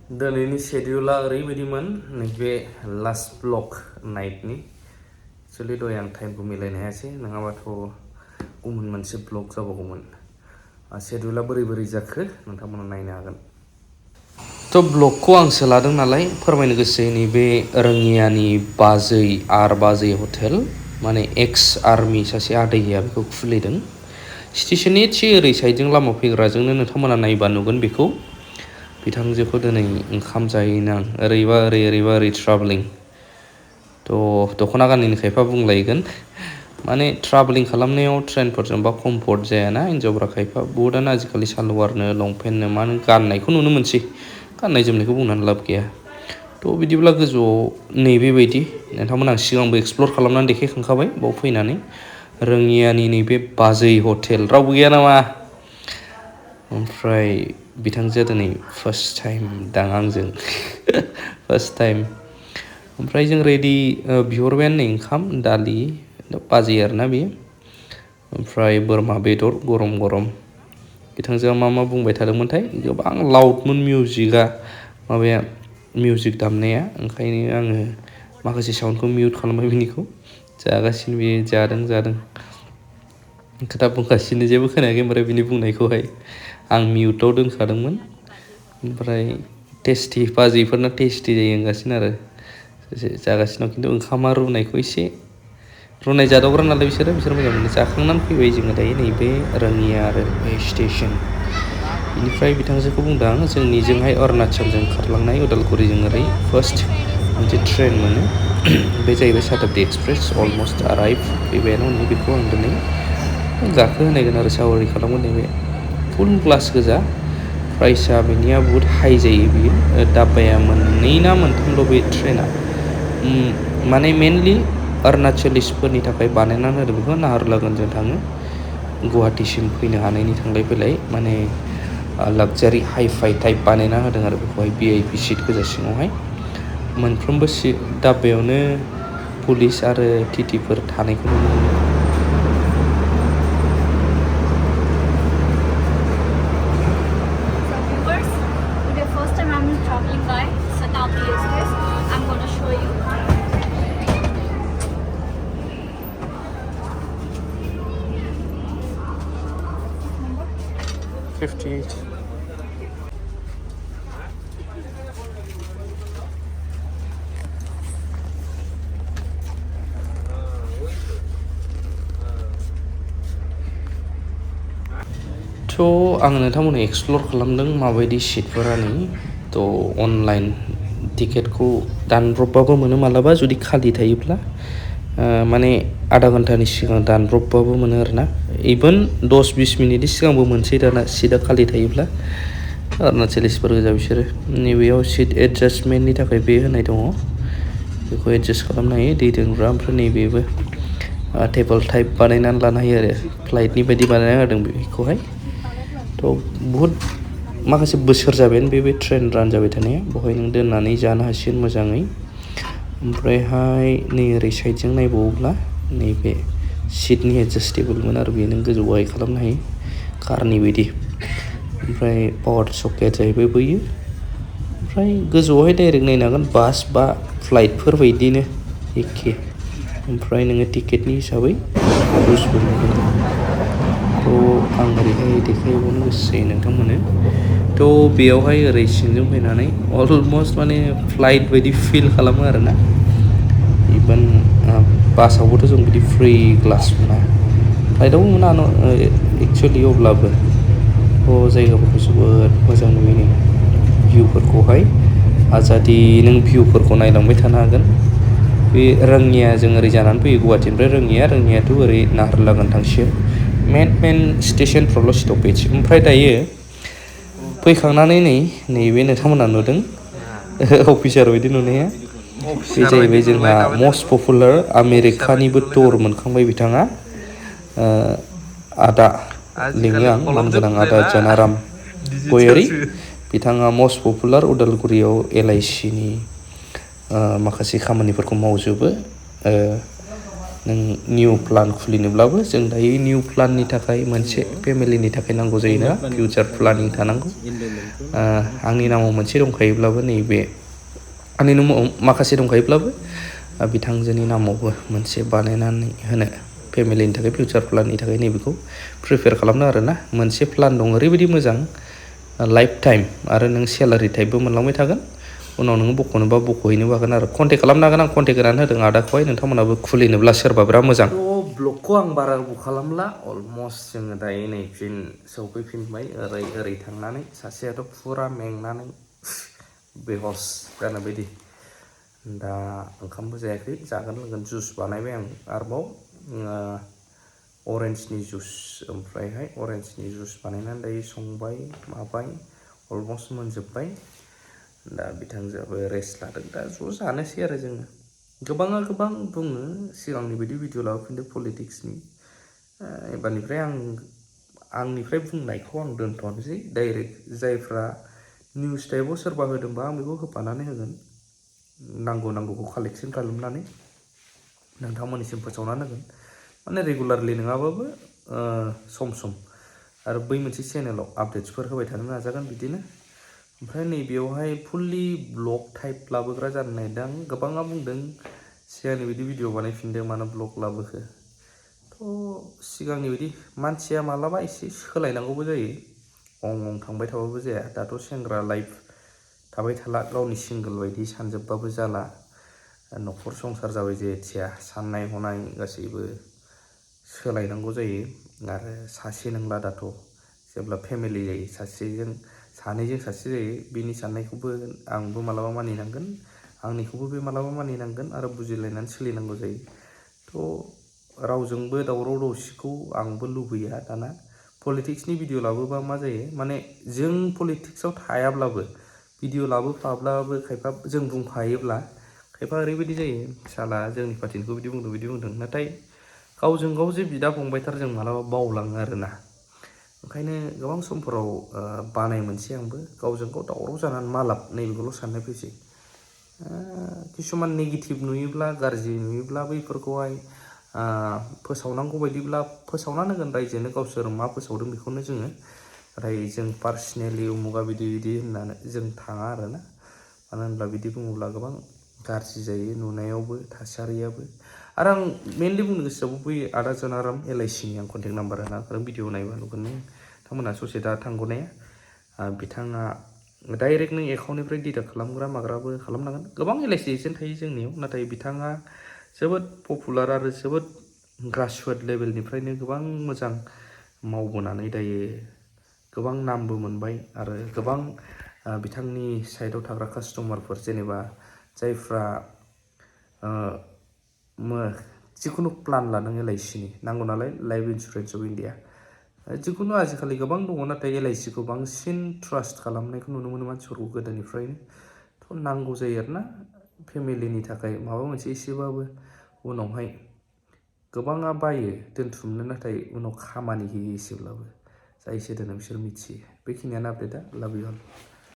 दिनैनि शेड्यूला ओरैबायदिमोन नैबे लास्ट ब्लक नाइटनि एक्चुअली दहाय आं टाइमखौ मिलायनो हायासै नङाबाथ' गुबुन मोनसे ब्लग जाबावगौमोन शेड्यूला बोरै जाखो नोंथांमोना नायनो हागोन थ' ब्लगखौ आंसो लादों नालाय फोरमायनो गोसो नैबे रोङियानि बाजै हटेल माने एक्स आर्मि सासे आदैया बेखौ खुलिदों स्टेशननि एसे ओरै साइडजों लामा फैग्राजोंनो नोंथांमोना नायबा नुगोन बेखौ बिथांजोखौ दिनै ओंखाम जाहैनो आं ओरैबा ओरै ट्राभेलिं थ' दख'ना गानैनि खायफा बुंलायगोन माने ट्राभेलिं खालामनायाव ट्रेनफोरजोंबा कम्फर्ट जायाना हिनजावफ्रा खायफा बहुतआनो आजिखालि सालवारनो लंपेन्टनो मा गाननायखौ नुनो मोनसै गाननाय जोमनायखौ बुंनानै लाब गैया थ' बिदिब्ला गोजौआव नैबेबायदि नोंथांमोन आं सिगांबो एक्सप्लर खालामनानै देखायखांखाबाय बाव फैनानै रोङियानि नैबे बाजै हटेल रावबो गैया नामा ओमफ्राय बिथांजोआ दिनै फार्स्ट टाइम दां आंजों फार्स्ट टाइम ओमफ्राय जों रेडि बिहरबायानो नै ओंखाम दालि बाजै आरोना बेयो ओमफ्राय बोरमा बेदर गरम बिथांजोआ मा बुंबाय थादोंमोनथाय गोबां लाउडमोन मिउजिकआ माबाया मिउजिक दामनाया ओंखायनो आङो माखासे साउन्डखौ मिउट खालामबाय बिनिखौ जागासिनो बेयो जादों खोथा बुंगासिनो जेबो खोनायाखै ओमफ्राय बिनि बुंनायखौहाय आं मिउटआव दोनखादोंमोन ओमफ्राय टेस्टि बाजैफोरना टेस्टि जायो होनगासिनो आरो जागासिनो खिन्थु ओंखामा रुनायखौ एसे रुनाय जादावग्रा नालाय बिसोर मोजां मोनो जाखांनानै फैबाय जोङो दायो नैबे रोङिया आरो बे स्टेसन बेनिफ्राय बिथांजोखौ बुंदों आं जोंनिजोंहाय अरुणाचलजों खारलांनाय उदालगुरिजों ओरै फार्स्ट मोनसे ट्रेन मोनो बे जाहैबाय शताब्दी एक्सप्रेस अलमस्ट आराइभ फैबायानो उननि बेखौ आं दिनै गाखोहोनायगोन आरो सावारि खालामगोन नैबे फुल ग्लास गोजा प्राइसआ बेनिया बुहुत हाई जायो बियो दाब्बाया मोननै ना मोनथामल' बे ट्रेना माने मेनलि अरुणाचलिसफोरनि थाखाय बानायनानै होदों बेखौ नाहारलागुनजों थाङो गुवाहाटिसिम फैनो हानायनि थांलाय फैलाय माने लाक्जारि हाइफाइ टाइप बानायना होदों आरो बेखौहाय VIP सिट गोजा सिङावहाय मोनफ्रोमबो दाब्बायावनो पुलिस आरो TTफोर थानायखौ नुनो मोनो थ' आं नोंथांमोननो एक्सप्लर खालामदों माबायदि सिटफोरानि थ' अनलाइन टिकेटखौ दानब्रबबाबो मोनो मालाबा जुदि खालि थायोब्ला माने आधा घन्टानि सिगां दानब्रबबाबो मोनो आरोना इभेन 10-20 मिनिटनि सिगांबो मोनसै दाना सिटआ खालि थायोब्ला अरुणाचलिसफोर गोजा बिसोरो नैबेयाव सिट एडजास्टमेन्टनि थाखाय बे होनाय दङ बेखौ एडजास्ट खालामनो हायो दै दोनग्रा ओमफ्राय नैबेबो टेबोल टाइप बानायनानै लानो हायो आरो फ्लाइटनि बायदि बानायना होदों बेखौहाय थ' बहुद माखासे बोसोर जाबायानो बे ट्रेन रान जाबाय थानाया बेवहाय नों दोननानै जानो हासिगोन मोजाङै ओमफ्रायहाय नै ओरै साइडजों नायबावोब्ला नैबे सिटनि एडजास्टेबोलमोन आरो बेयो नों गोजौ गाहाय खालामनो हायो कारनि बायदि ओमफ्राय पावार सकेट जाहैबाय बैयो ओमफ्राय गोजौआवहाय डाइरेक्ट नायनो हागोन बास बा फ्लाइटफोर बायदिनो एखे ओमफ्राय नोङो टिकेटनि हिसाबै रुल्सबो मोनगोन थ' आं ओरैहाय देखायबावनो गोसो जायो नोंथांमोननो थ' बेयावहाय ओरै सिंजों फैनानै अलमस्ट माने फ्लाइट बायदि फिल खालामो आरोना इभेन बासावबोथ' जों बिदि फ्रि ग्लास मोना फ्लाइटआवबो मोना एक्सुवेलि अब्लाबो थ' जायगाफोरखौ जोबोद मोजां नुयो भिउफोरखौहाय आजादि नों भिउफोरखौ नायलांबाय थानो हागोन बे रोङिया जों ओरै जानानै फैयो गुवाहाटिनिफ्राय रोङियाथ' ओरै नाहारलागुन थांसिगोन मेन स्टेसनफ्रावल' स्टपेज ओमफ्राय दायो फैखांनानै नैबे नोंथांमोना नुदों अफिसार बायदि नुनाया बे जाहैबाय जोंहा मस्ट पपुलार आमेरिकानिबो टुर मोनखांबाय बिथाङा आदा लिङो आं मानगोनां आदा जनाराम गयारि बिथाङा मस्ट पपुलार उदालगुरियाव LICनि माखासे खामानिफोरखौ मावजोबो नों निउ प्लान खुलिनोब्लाबो जों दायो निउ प्लाननि थाखाय मोनसे फेमिलिनि थाखाय नांगौ जायोना फिउचार प्लानिं थानांगौ आंनि नामाव मोनसे दंखायोब्लाबो नैबे आंनि नामाव माखासे दंखायोब्लाबो बिथांजोनि नामावबो मोनसे बानायनानै होनो फेमिलिनि थाखाय फिउचार प्लाननि थाखाय नैबेखौ प्रिपेयार खालामनो आरोना मोनसे प्लान दं ओरैबायदि मोजां लाइफ टाइम आरो नों सेलारि टाइपबो मोनलांबाय थागोन उनाव नोङो बख'नोबा बख'हैनोबो हागोन आरो कन्टेक्ट खालामनो हागोन आं कन्टेक्ट होनानै होदों आदाखौहाय नोंथांमोनाबो खुलिनोब्ला सोरबा बिराद मोजां ब्लगखौ आं बारा गोबाव खालामला अलमस्ट जोङो दायो नै फिन सौफैफिनबाय ओरै थांनानै सासेयाथ' फुरा मेंनानै बेहस जानाय बायदि दा ओंखामबो जायाखै जागोन लोंगोन जुस बानायबाय आं आरोबाव अरेन्जनि जुस ओमफ्रायहाय अरेन्जनि जुस बानायनानै दायो संबाय माबाय अलमस्ट मोनजोब्बाय दा बिथांजोआबो रेस्ट लादों दा ज' जानोसै आरो जोङो गोबाङा गोबां बुङो सिगांनि बायदि भिडिअ लाबोफिनदो पलिटिक्सनि एबारनिफ्राय आंनिफ्राय बुंनायखौ आं दोनथ'नोसै डाइरेक्ट जायफ्रा निउस टाइपाव सोरबा होदोंबा आं बेखौ होफानानै होगोन नांगौखौ कालेक्सन खालामनानै नोंथांमोननिसिम फोसावनानै होगोन माने रेगुलारलि नङाबाबो सम सम आरो बै मोनसे चेनेलाव आपडेट्सफोर होबाय थानो नाजागोन बिदिनो ओमफ्राय नैबेयावहाय फुल्लि ब्लग टाइप लाबोग्रा जानो नागिरदों आं गोबाङा बुंदों सिगांनि बायदि भिडिअ बानायफिनदों मानो ब्लग लाबोखो थ' सिगांनि बायदि मानसिया मालाबा एसे सोलायनांगौबो जायो अं थांबाय थाबाबो जाया दाथ' सेंग्रा लाइफ थाबाय थाला गावनि सिंगोल बायदि सानजोबबाबो जाला न'खर संसार जाबाय जेथिया साननाय हनाय गासैबो सोलायनांगौ जायो आरो सासे नंला दाथ' जेब्ला फेमिलि जायो सानैजों सासे जायो बिनि साननायखौबो आंबो मालाबा मानिनांगोन आंनिखौबो बे मालाबा मानिनांगोन आरो बुजिलायनानै सोलिनांगौ जायो थ' रावजोंबो दावराव दावसिखौ आंबो लुबैया दाना पलिटिक्सनि भिडिअ लाबोबा मा जायो माने जों पलिटिक्सआव थायाब्लाबो भिडिअ लाबोफाब्लाबो खायफा जों बुंफायोब्ला खायफा ओरैबायदि जायो साला जोंनि पार्टिनिखौ बिदि बुंदों नाथाय गावजों गाव जे बिदा फंबायथार जों मालाबा बावलाङो आरोना ओंखायनो गोबां समफोराव बानाय मोनसै आंबो गावजों गाव दावराव जानानै मालाब नैबेखौल' साननाय फैसै किसुमान नेगेटिभ नुयोब्ला गाज्रि नुयोब्ला बैफोरखौहाय फोसावनांगौ बायदिब्ला फोसावना होगोन रायजोनो गावसोर मा फोसावदों बेखौनो जोङो नाथाय जों पार्सनेलि उमुगा बिदि होननानै जों थाङा आरोना मानो होनब्ला बिदि बुङोब्ला गोबां गाज्रि जायो नुनायावबो थासारियाबो आरो आं मेनलि बुंनो गोसोआव बै आदा जनाराम LICनि आं कन्टेक्ट नाम्बार होना आरो भिडिअ नायबा नुगोन नोंथांमोनहा ससे दा थांग'नाया बिथाङा डाइरेक्ट नों एकाउन्टनिफ्राय डिडाक्ट खालामग्रा माग्राबो खालामनांगोन गोबां LIC एजेन्ट थायो जोंनियाव नाथाय बिथाङा जोबोद पपुलार आरो जोबोद ग्रासरुट लेभेलनिफ्रायनो गोबां मोजां मावबोनानै दायो गोबां नामबो मोनबाय आरो गोबां बिथांनि साइडआव थाग्रा कास्टमारफोर जेनेबा जायफ्रा जिखुनु प्लान लादों LICनि नांगौ नालाय लाइफ इन्सुरेन्स अफ इन्डिया जिखुनु आजिखालि गोबां दङ नाथाय LICखौ बांसिन ट्रास्ट खालामनायखौ नुनो मोनो मानसिफोरखौ गोदोनिफ्रायनो थ' नांगौ जायो आरोना फेमिलिनि थाखाय माबा मोनसे एसेबाबो उनावहाय गोबाङा बायो दोनथुमनो नाथाय उनाव खामानि होयो एसेब्लाबो जाय एसे दोनो बिसोर मिथियो बेखिनियानो आपडेटआ लाभ इउ अल